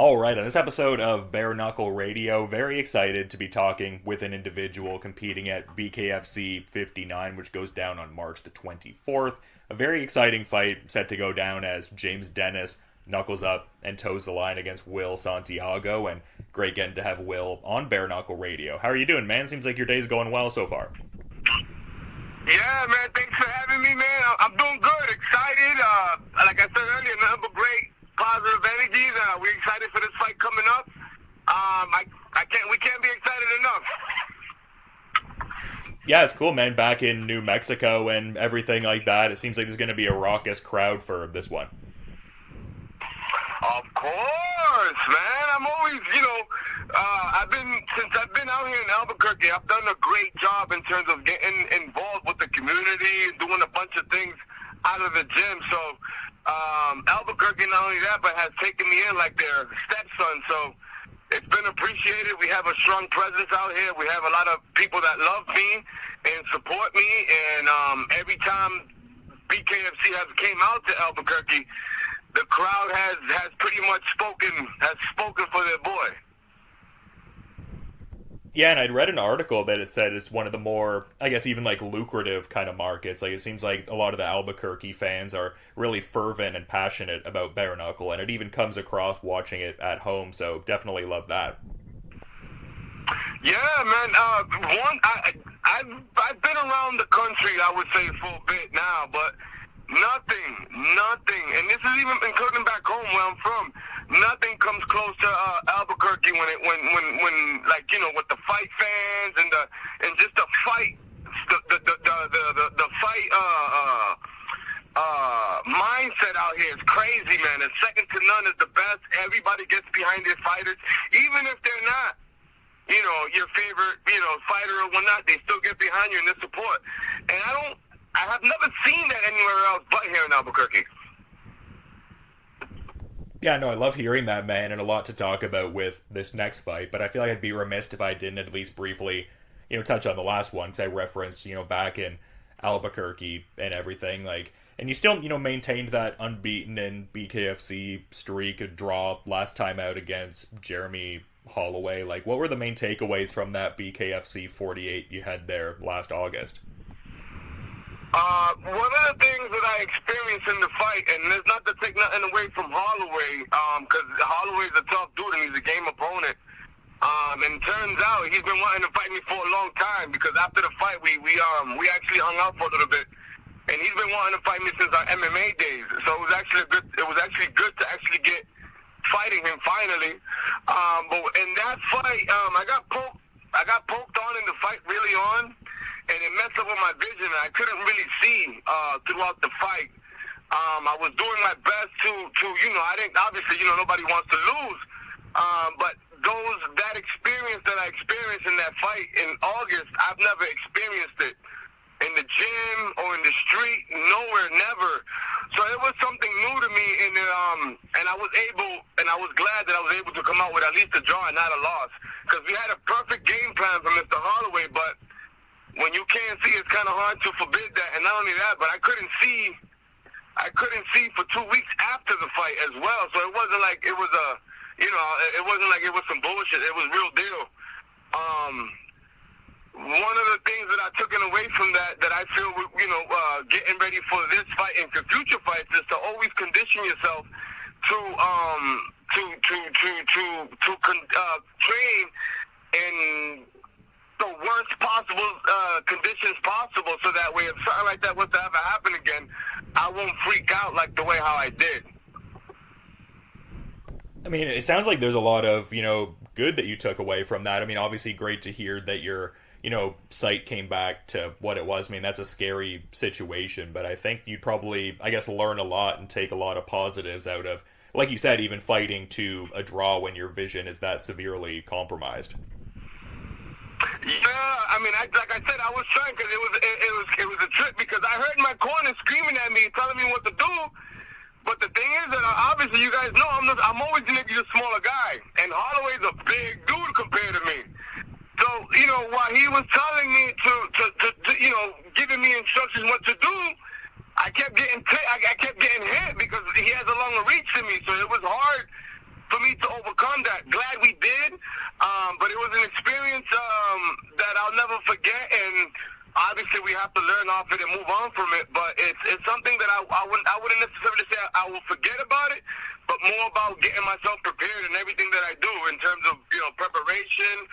All right, on this episode of Bare Knuckle Radio, very excited to be talking with an individual competing at BKFC 59, which goes down on March the 24th. A very exciting fight set to go down as James Dennis knuckles up and toes the line against Will Santiago, and great getting to have Will on Bare Knuckle Radio. How are you doing, man? Seems like your day's going well so far. Yeah, man, thanks for having me, man. I'm doing good, excited. Like I said earlier, nothing but great positive energies. We're excited for this fight coming up. We can't be excited enough. Yeah, it's cool, man. Back in New Mexico and everything like that, it seems like there's going to be a raucous crowd for this one. Of course, man. I'm always, since I've been out here in Albuquerque, I've done a great job in terms of getting involved with the community and doing a bunch of things out of the gym. So Albuquerque, not only that, but has taken me in like their stepson. So it's been appreciated. We have a strong presence out here. We have a lot of people that love me and support me. And every time BKFC has came out to Albuquerque, the crowd has pretty much spoken for their boy. Yeah, and I'd read an article that it said it's one of the more, I guess, even like lucrative kind of markets. Like, it seems like a lot of the Albuquerque fans are really fervent and passionate about Bare Knuckle, and it even comes across watching it at home. So definitely love that. Yeah, man. I've been around the country, I would say, for a bit now, but nothing, and this is even including back home where I'm from. Nothing comes close to Albuquerque when with the fight fans and just the fight, the fight mindset out here is crazy, man. It's second to none. It's the best. Everybody gets behind their fighters, even if they're not, your favorite, fighter or whatnot. They still get behind you and they support. And I have never seen that anywhere else but here in Albuquerque. Yeah, no, I love hearing that, man, and a lot to talk about with this next fight, but I feel like I'd be remiss if I didn't at least briefly, touch on the last one, because I referenced, back in Albuquerque and everything, and you still, maintained that unbeaten in BKFC streak, a draw last time out against Jeremie Holloway. What were the main takeaways from that BKFC 48 you had there last August? One of the things that I experienced in the fight, and it's not to take nothing away from Holloway, because Holloway's a tough dude and he's a game opponent. And it turns out he's been wanting to fight me for a long time, because after the fight we actually hung out for a little bit, and he's been wanting to fight me since our MMA days. So it was actually good to actually get fighting him finally. But in that fight, I got poked on in the fight really on. And it messed up with my vision, and I couldn't really see throughout the fight. I was doing my best to I didn't, obviously, nobody wants to lose. But that experience that I experienced in that fight in August, I've never experienced it in the gym or in the street, nowhere, never. So it was something new to me, and I was glad that I was able to come out with at least a draw and not a loss, because we had a perfect game plan for Mr. Holloway, but when you can't see, it's kind of hard to forbid that. And not only that, but I couldn't see for 2 weeks after the fight as well. So it wasn't like it was it wasn't like it was some bullshit. It was real deal. One of the things that I took away from that I feel, getting ready for this fight and for future fights is to always condition yourself to train in the worst possible conditions possible, so that way if something like that was to ever happen again, I won't freak out like the way how I did. I mean, it sounds like there's a lot of, good that you took away from that. I mean, obviously great to hear that your, sight came back to what it was. I mean, that's a scary situation, but I think you'd probably, learn a lot and take a lot of positives out of, like you said, even fighting to a draw when your vision is that severely compromised. Yeah, I mean, like I said, I was trying, because it was a trip, because I heard my corner screaming at me, telling me what to do. But the thing is that obviously you guys know I'm always going to be a smaller guy, and Holloway's a big dude compared to me. So while he was telling me to giving me instructions what to do, I kept getting hit because he has a longer reach than me. So it was hard for me to overcome overcome that. Glad we did, but it was an experience that I'll never forget, and obviously we have to learn off it and move on from it. But it's something that I wouldn't necessarily say I will forget about it, but more about getting myself prepared and everything that I do in terms of preparation,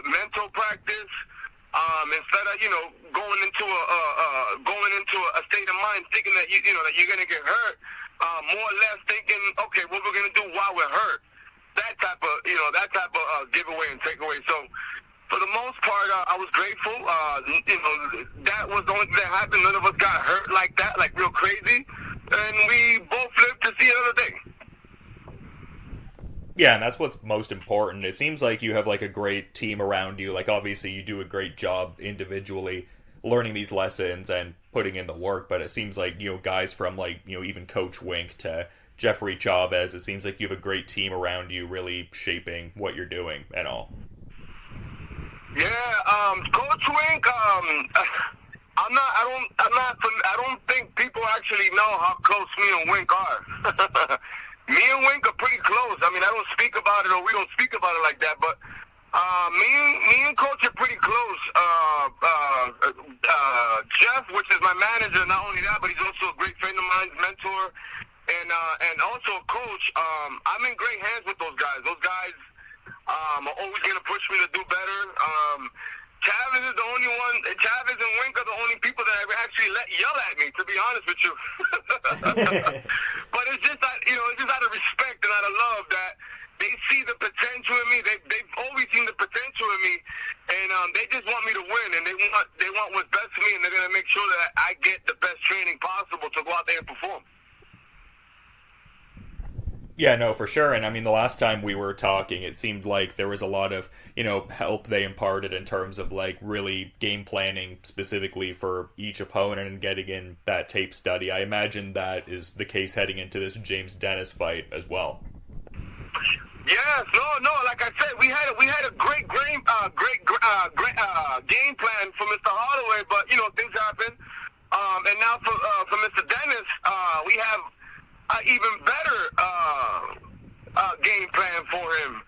mental practice. Instead of going into a state of mind thinking that that you're gonna get hurt, more or less thinking, okay, what we're gonna do while we're hurt. That type of giveaway and takeaway. So for the most part, I was grateful. That was the only thing that happened. None of us got hurt like that, like real crazy, and we both lived to see another day. Yeah, and that's what's most important. It seems like you have like a great team around you. Like obviously you do a great job individually learning these lessons and putting in the work, but it seems like, guys from like, even Coach Wink to Jeffrey Chavez, it seems like you have a great team around you really shaping what you're doing and all. Yeah, Coach Wink, I don't think people actually know how close me and Wink are. Me and Wink are pretty close. I mean, I don't speak about it, or we don't speak about it like that, but me and Coach are pretty close. Jeff, which is my manager, not only that, but he's also a great friend of mine, mentor, and also a coach. I'm in great hands with those guys. Those guys are always going to push me to do better. Chavez is the only one. Chavez and Wink are the only people that I actually let yell at me, to be honest with you. But it's just that, it's just out of respect and out of love that they see the potential in me. They've always seen the potential in me, and they just want me to win, and they want what's best for me, and they're gonna make sure that I get the best training possible to go out there and perform. Yeah, no, for sure. And I mean, the last time we were talking, it seemed like there was a lot of, help they imparted in terms of like really game planning specifically for each opponent and getting in that tape study. I imagine that is the case heading into this James Dennis fight as well. Yes, no. Like I said, we had a great game plan for Mr. Holloway, but things happen. And now for Mr. Dennis, we have even better game plan for him.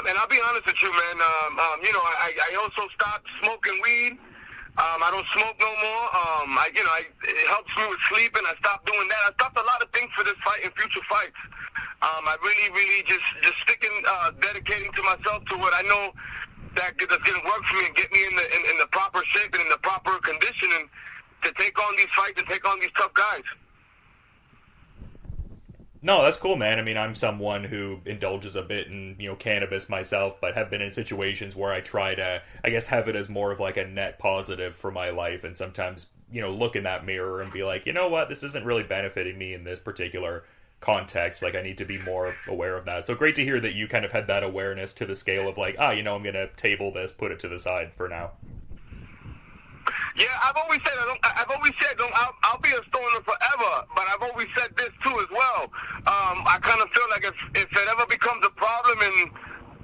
And I'll be honest with you, man. I also stopped smoking weed. I don't smoke no more. It helps me with sleep, and I stopped doing that. I stopped a lot of things for this fight and future fights. I really just sticking, dedicating to myself to what I know that's gonna work for me and get me in the proper shape and in the proper conditioning to take on these fights and take on these tough guys. No, that's cool, man. I mean, I'm someone who indulges a bit in, cannabis myself, but have been in situations where I try to, I guess, have it as more of like a net positive for my life, and sometimes, look in that mirror and be like, you know what, this isn't really benefiting me in this particular context. Like, I need to be more aware of that. So great to hear that you kind of had that awareness to the scale of like, I'm going to table this, put it to the side for now. Yeah, I've always said I'll be a stoner forever, but I've always said this too as well. I kind of feel like if it ever becomes a problem in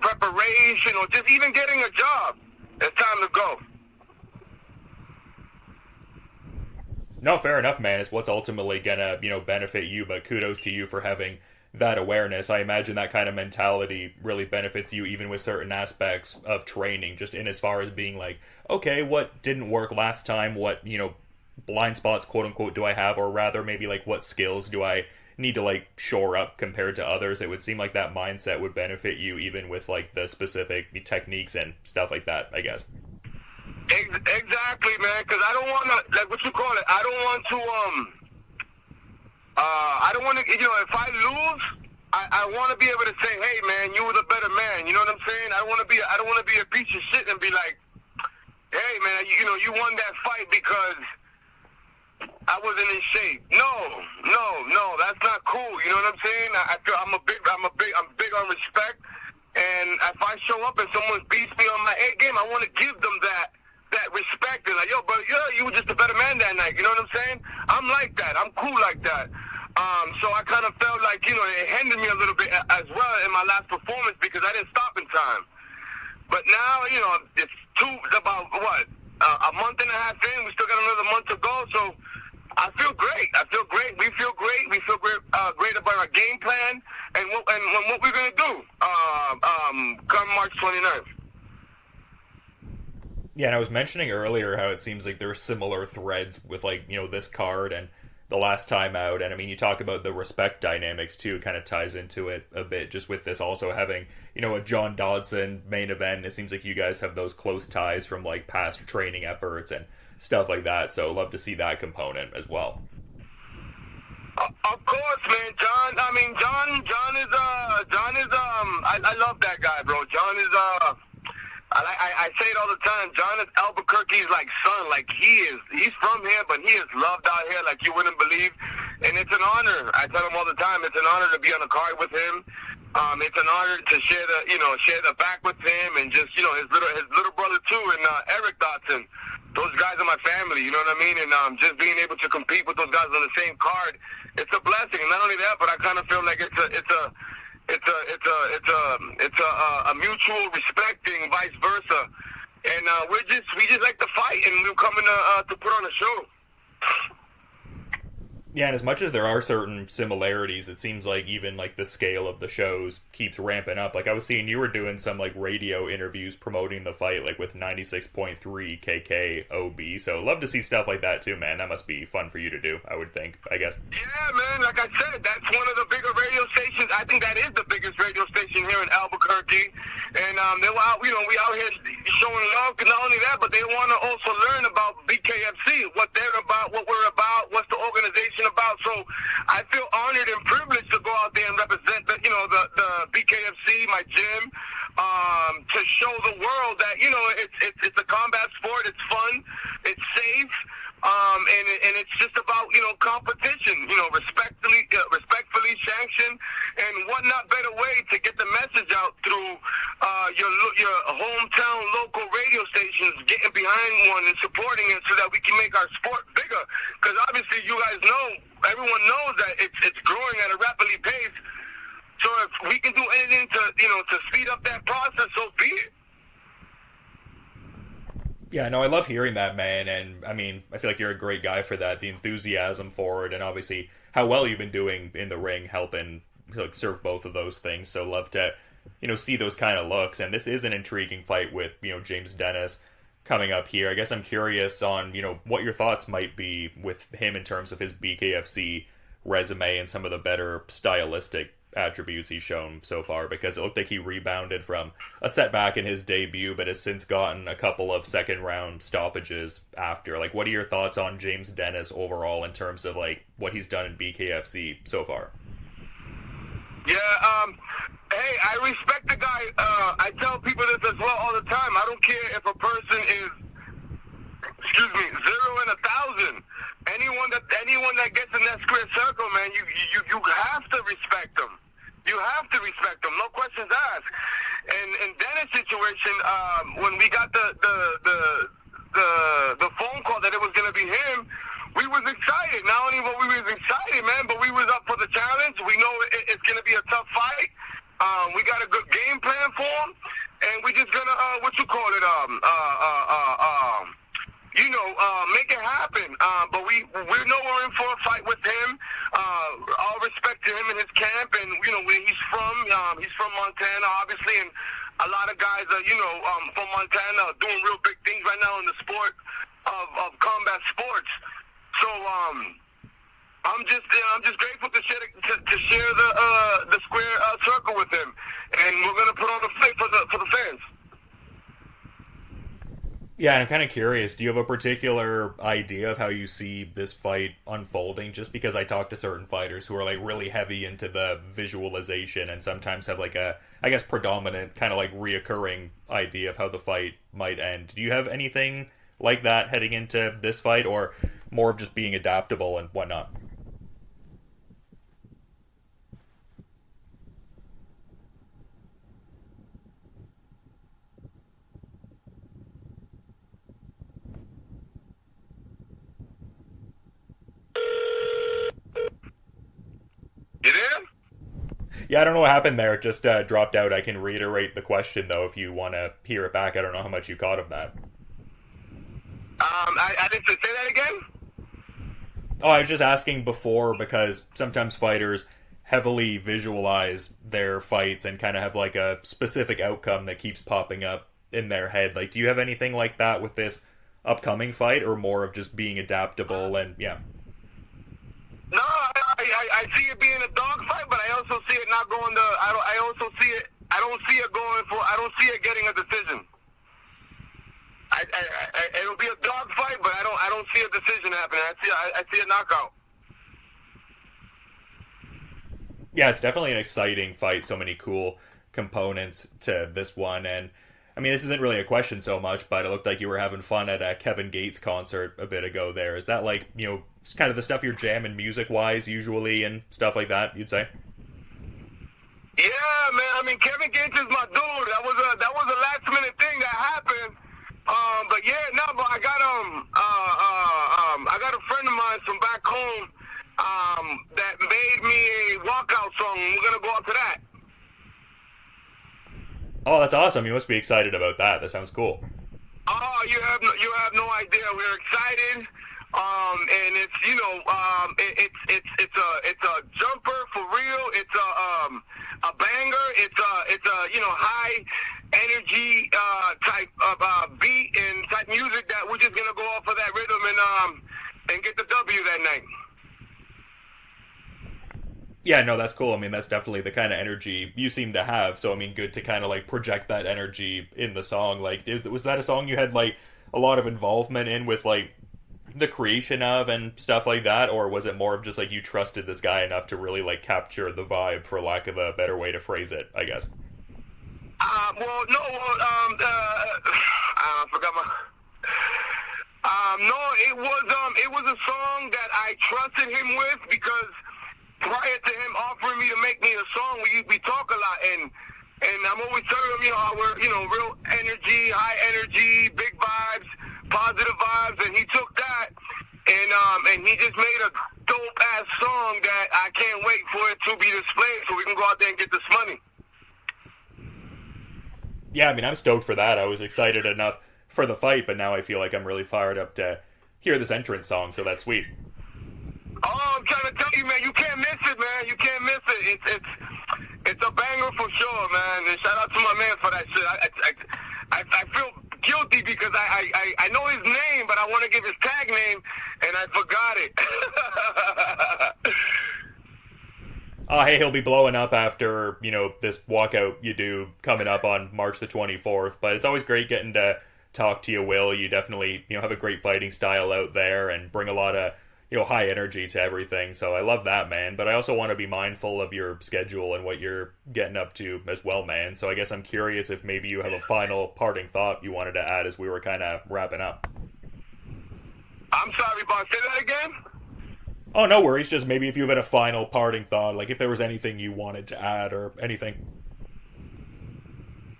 preparation or just even getting a job, it's time to go. No, fair enough, man. It's what's ultimately gonna, benefit you, but kudos to you for having that awareness. I imagine that kind of mentality really benefits you even with certain aspects of training, just in as far as being like, okay, what didn't work last time? What, blind spots, quote unquote, do I have? Or rather, maybe like what skills do I need to like shore up compared to others? It would seem like that mindset would benefit you even with like the specific techniques and stuff like that, I guess. Exactly, man, because I don't want to, like what you call it, I don't want to, if I lose, I want to be able to say, hey, man, you were the better man. You know what I'm saying? I don't want to be a piece of shit and be like, hey, man, you won that fight because I wasn't in shape. No, that's not cool. You know what I'm saying? I feel I'm big on respect. And if I show up and someone beats me on my A game, I want to give them that respect. And like, yo, brother, you were just a better man that night. You know what I'm saying? I'm like that. I'm cool like that. So I kind of felt like, it hindered me a little bit as well in my last performance because I didn't stop in time. But now, it's about, a month and a half in. We still got another month to go. So I feel great. I feel great. We feel great. We feel great, great about our game plan and what we're going to do come March 29th. Yeah, and I was mentioning earlier how it seems like there's similar threads with, like, you know, this card and the last time out. And I mean, you talk about the respect dynamics too, kind of ties into it a bit, just with this also having, you know, a John Dodson main event. It seems like you guys have those close ties from, like, past training efforts and stuff like that. So love to see that component as well. Of course, man. John is I love that guy, bro. John is I say it all the time. John is Albuquerque's like son. Like he's from here, but he is loved out here like you wouldn't believe. And it's an honor. I tell him all the time. It's an honor to be on the card with him. It's an honor to share the back with him, and just, you know, his little brother too, and Eric Dodson. Those guys are my family. You know what I mean? And just being able to compete with those guys on the same card, it's a blessing. And not only that, but I kind of feel like it's a mutual respecting, vice versa. And we just like to fight, and we're coming to put on a show. Yeah, and as much as there are certain similarities, it seems like even, like, the scale of the shows keeps ramping up. Like, I was seeing you were doing some, like, radio interviews promoting the fight, like, with 96.3 KKOB, so love to see stuff like that, too, man. That must be fun for you to do, I would think, I guess. Yeah, man, like I said, that's one of the bigger radio stations. I think that is the biggest radio station here in Albuquerque, and they were out, you know, we out here showing love, and not only that, but they want to also learn about BKFC, what they're about, what we're about, what's the organization about. So I feel honored and privileged to go out there and represent the BKFC, my gym, to show the world that, you know, it's a combat sport, it's fun, it's safe, and it's just about, you know, competition, you know, respectfully sanctioned, and what not better way to get the message out through your hometown local radio stations, getting behind one and supporting it so that we can make our sport bigger. Because obviously, you guys know, everyone knows that it's growing at a rapidly pace. So if we can do anything to speed up that process, so be it. Yeah, no, I love hearing that, man, and I mean, I feel like you're a great guy for that, the enthusiasm for it, and obviously how well you've been doing in the ring, helping, like, serve both of those things, so love to, you know, see those kind of looks, and this is an intriguing fight with, you know, James Dennis coming up here. I guess I'm curious on, you know, what your thoughts might be with him in terms of his BKFC resume and some of the better stylistic attributes he's shown so far, because it looked like he rebounded from a setback in his debut, but has since gotten a couple of second round stoppages after. Like, what are your thoughts on James Dennis overall in terms of, like, what he's done in BKFC so far? Yeah, hey, I respect the guy. I tell people this as well all the time. I don't care if a person is, 0 and 1,000. Anyone that gets in that square circle, man, you have to respect them. You have to respect them, no questions asked. And in Dennis' situation, when we got the phone call that it was going to be him, we was excited. Not only were we excited, man, but we was up for the challenge. We know it's going to be a tough fight. We got a good game plan for him, and we just gonna make it happen. But we know we're in for a fight with him. All respect to him and his camp, and you know where he's from. He's from Montana, obviously, and a lot of guys are from Montana doing real big things right now in the sport of combat sports. So I'm just grateful to share the square circle with him, and we're gonna put on the fight for the fans. Yeah, and I'm kind of curious, do you have a particular idea of how you see this fight unfolding? Just because I talk to certain fighters who are, like, really heavy into the visualization and sometimes have, like, a, I guess, predominant kind of, like, reoccurring idea of how the fight might end. Do you have anything like that heading into this fight, or more of just being adaptable and whatnot? You there? Yeah, I don't know what happened there. It just dropped out. I can reiterate the question, though, if you want to hear it back. I don't know how much you caught of that. I didn't say that again? Oh, I was just asking before because sometimes fighters heavily visualize their fights and kind of have like a specific outcome that keeps popping up in their head. Like, do you have anything like that with this upcoming fight, or more of just being adaptable and yeah? No, I see it being a dogfight, but I also see it not going to. I also see it. I don't see it going for. I don't see it getting a decision. It'll be a dogfight, but I don't see a decision happening. I see a knockout. Yeah, it's definitely an exciting fight. So many cool components to this one, and I mean, this isn't really a question so much, but it looked like you were having fun at a Kevin Gates concert a bit ago there. Is that like, you know, kind of the stuff you're jamming music-wise usually and stuff like that, you'd say? Yeah, man. I mean, Kevin Gates is my dude. That was a last-minute thing that happened. But yeah, no, but I got a friend of mine from back home that made me a walkout song. We're going to go out to that. Oh, that's awesome. You must be excited about that. That sounds cool. Oh, you have no idea. We're excited. And it's, you know, it's a jumper for real. It's a banger. It's a, you know, high energy type of beat and type music that we're just gonna go off of that rhythm and get the W that night. Yeah, no, that's cool. I mean, that's definitely the kind of energy you seem to have. So, I mean, good to kind of like project that energy in the song. Like, was that a song you had like a lot of involvement in with like the creation of and stuff like that, or was it more of just like you trusted this guy enough to really like capture the vibe, for lack of a better way to phrase it, I guess? Well, no, I forgot my. No, it was a song that I trusted him with because prior to him offering me to make me a song, we talk a lot, and I'm always telling him, you know, how we're, you know, real energy, high energy, big vibes, positive vibes, and he took that, and he just made a dope ass song that I can't wait for it to be displayed so we can go out there and get this money. Yeah, I mean, I'm stoked for that. I was excited enough for the fight, but now I feel like I'm really fired up to hear this entrance song, so that's sweet. Oh, I'm trying to tell you, man, you can't miss it, man. You can't miss it. It's a banger for sure, man. And shout out to my man for that shit. I feel guilty because I know his name, but I want to give his tag name, and I forgot it. Oh, hey, he'll be blowing up after, you know, this walkout you do coming up on March the 24th. But it's always great getting to talk to you, Will. You definitely, you know, have a great fighting style out there and bring a lot of, you know, high energy to everything. So I love that, man. But I also want to be mindful of your schedule and what you're getting up to as well, man. So I guess I'm curious if maybe you have a final parting thought you wanted to add as we were kind of wrapping up. I'm sorry, boss. Say that again? Oh, no worries. Just maybe if you had a final parting thought, like if there was anything you wanted to add or anything.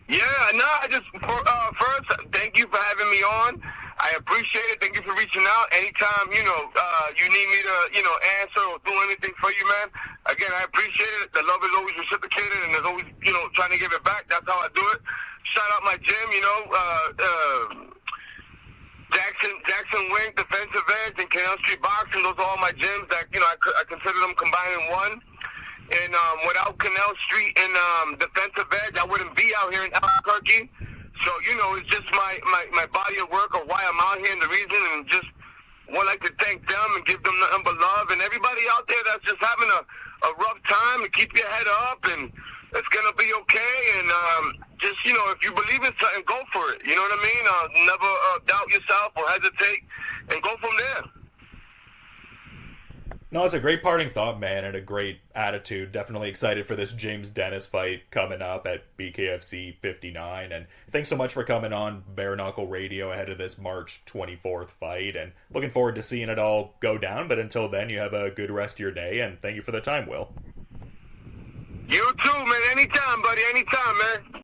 Yeah, no, I just, first, thank you for having me on. I appreciate it. Thank you for reaching out. Anytime, you know, you need me to, you know, answer or do anything for you, man. Again, I appreciate it. The love is always reciprocated, and there's always, you know, trying to give it back. That's how I do it. Shout out my gym, you know, JacksonWink, Defensive Edge, and Canal Street Boxing. Those are all my gyms that, you know, I consider them combined in one. And without Canal Street and Defensive Edge, I wouldn't be out here in Albuquerque. So, you know, it's just my body of work or why I'm out here and the reason, and just would like to thank them and give them nothing but love. And everybody out there that's just having a rough time, to keep your head up, and it's going to be okay. And just, you know, if you believe in something, go for it. You know what I mean? Never doubt yourself or hesitate, and go from there. No, it's a great parting thought, man, and a great attitude. Definitely excited for this James Dennis fight coming up at BKFC 59. And thanks so much for coming on Bare Knuckle Radio ahead of this March 24th fight. And looking forward to seeing it all go down. But until then, you have a good rest of your day. And thank you for the time, Will. You too, man. Anytime, buddy. Anytime, man.